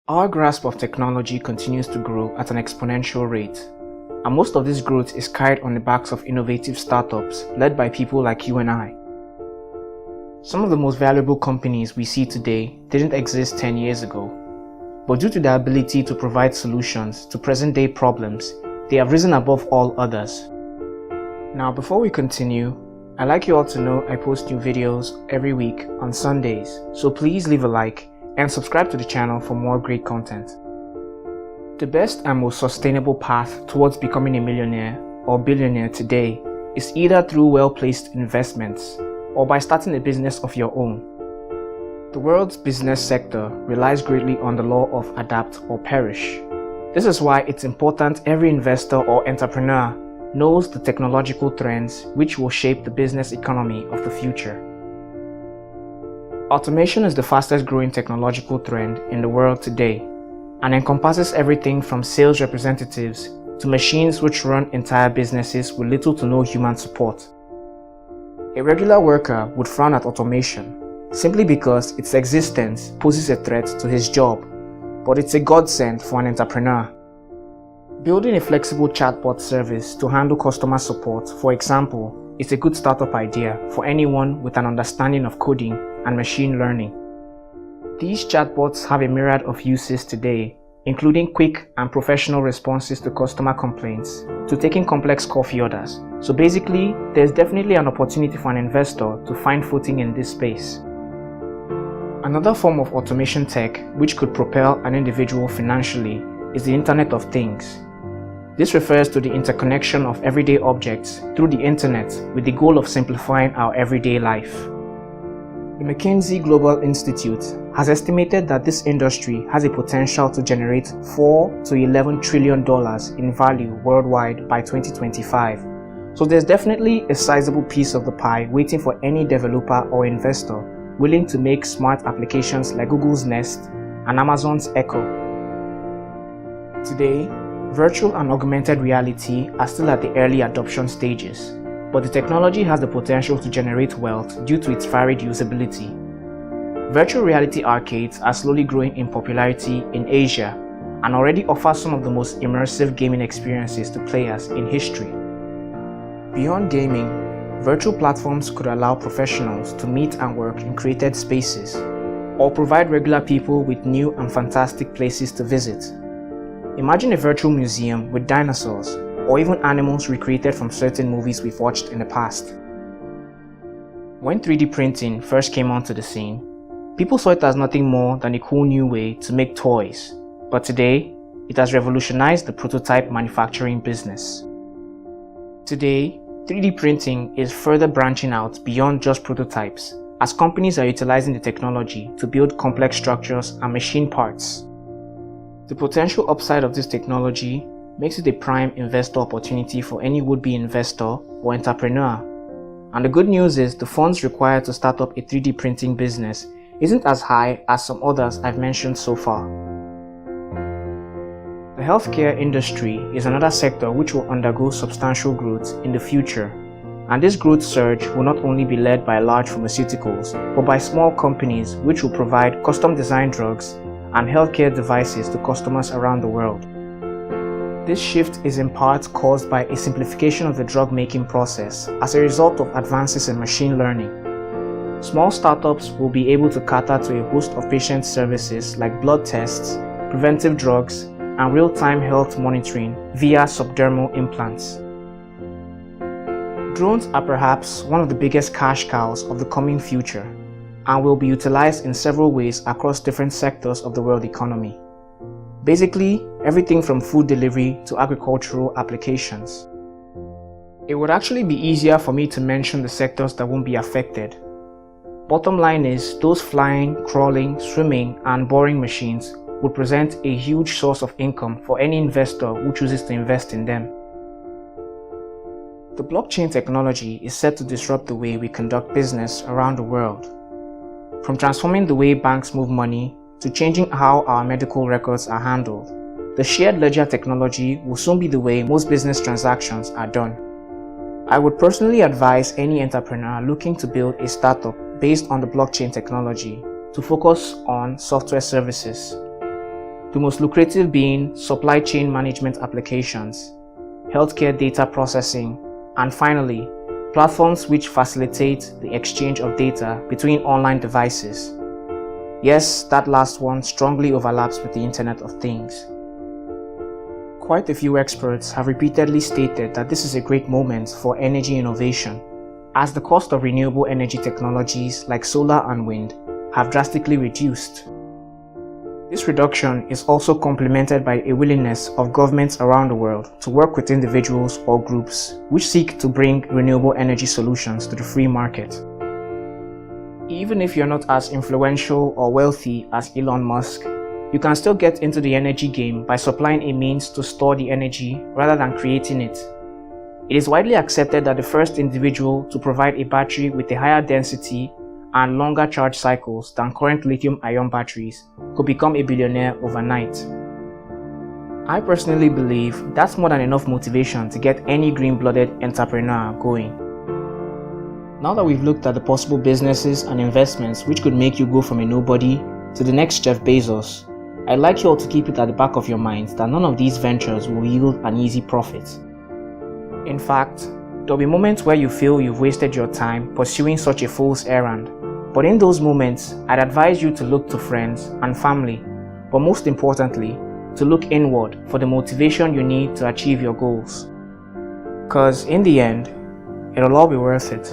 Our grasp of technology continues to grow at an exponential rate, and most of this growth is carried on the backs of innovative startups led by people like you and I. Some of the most valuable companies we see today didn't exist 10 years ago, but due to their ability to provide solutions to present-day problems, they have risen above all others. Now, before we continue, I'd like you all to know I post new videos every week on Sundays, so please leave a like and subscribe to the channel for more great content. The best and most sustainable path towards becoming a millionaire or billionaire today is either through well-placed investments or by starting a business of your own. The world's business sector relies greatly on the law of adapt or perish. This is why it's important every investor or entrepreneur knows the technological trends which will shape the business economy of the future. Automation is the fastest growing technological trend in the world today and encompasses everything from sales representatives to machines which run entire businesses with little to no human support. A regular worker would frown at automation simply because its existence poses a threat to his job, but it's a godsend for an entrepreneur. Building a flexible chatbot service to handle customer support, for example, is a good startup idea for anyone with an understanding of coding and machine learning. These chatbots have a myriad of uses today, including quick and professional responses to customer complaints, to taking complex coffee orders. So basically, there's definitely an opportunity for an investor to find footing in this space. Another form of automation tech which could propel an individual financially is the Internet of Things. This refers to the interconnection of everyday objects through the internet with the goal of simplifying our everyday life. The McKinsey Global Institute has estimated that this industry has a potential to generate $4 to $11 trillion in value worldwide by 2025. So there's definitely a sizable piece of the pie waiting for any developer or investor willing to make smart applications like Google's Nest and Amazon's Echo. Today, virtual and augmented reality are still at the early adoption stages, but the technology has the potential to generate wealth due to its varied usability. Virtual reality arcades are slowly growing in popularity in Asia and already offer some of the most immersive gaming experiences to players in history. Beyond gaming, virtual platforms could allow professionals to meet and work in created spaces, or provide regular people with new and fantastic places to visit. Imagine a virtual museum with dinosaurs or even animals recreated from certain movies we've watched in the past. When 3D printing first came onto the scene, people saw it as nothing more than a cool new way to make toys, but today, it has revolutionized the prototype manufacturing business. Today, 3D printing is further branching out beyond just prototypes, as companies are utilizing the technology to build complex structures and machine parts. The potential upside of this technology makes it a prime investor opportunity for any would-be investor or entrepreneur. And the good news is the funds required to start up a 3D printing business isn't as high as some others I've mentioned so far. The healthcare industry is another sector which will undergo substantial growth in the future, and this growth surge will not only be led by large pharmaceuticals, but by small companies which will provide custom-designed drugs and healthcare devices to customers around the world. This shift is in part caused by a simplification of the drug-making process as a result of advances in machine learning. Small startups will be able to cater to a host of patient services like blood tests, preventive drugs, and real-time health monitoring via subdermal implants. Drones are perhaps one of the biggest cash cows of the coming future and will be utilized in several ways across different sectors of the world economy. Basically, everything from food delivery to agricultural applications. It would actually be easier for me to mention the sectors that won't be affected. Bottom line is, those flying, crawling, swimming, and boring machines would present a huge source of income for any investor who chooses to invest in them. The blockchain technology is set to disrupt the way we conduct business around the world. From transforming the way banks move money to changing how our medical records are handled, the shared ledger technology will soon be the way most business transactions are done. I would personally advise any entrepreneur looking to build a startup based on the blockchain technology to focus on software services. the most lucrative being supply chain management applications, healthcare data processing, and finally, platforms which facilitate the exchange of data between online devices. Yes, that last one strongly overlaps with the Internet of Things. Quite a few experts have repeatedly stated that this is a great moment for energy innovation, as the cost of renewable energy technologies like solar and wind have drastically reduced. This reduction is also complemented by a willingness of governments around the world to work with individuals or groups which seek to bring renewable energy solutions to the free market. Even if you're not as influential or wealthy as Elon Musk, you can still get into the energy game by supplying a means to store the energy rather than creating it. It is widely accepted that the first individual to provide a battery with a higher density and longer charge cycles than current lithium-ion batteries could become a billionaire overnight. I personally believe that's more than enough motivation to get any green-blooded entrepreneur going. Now that we've looked at the possible businesses and investments which could make you go from a nobody to the next Jeff Bezos, I'd like you all to keep it at the back of your minds that none of these ventures will yield an easy profit. In fact, there'll be moments where you feel you've wasted your time pursuing such a fool's errand. But in those moments, I'd advise you to look to friends and family, but most importantly, to look inward for the motivation you need to achieve your goals. 'Cause in the end, it'll all be worth it.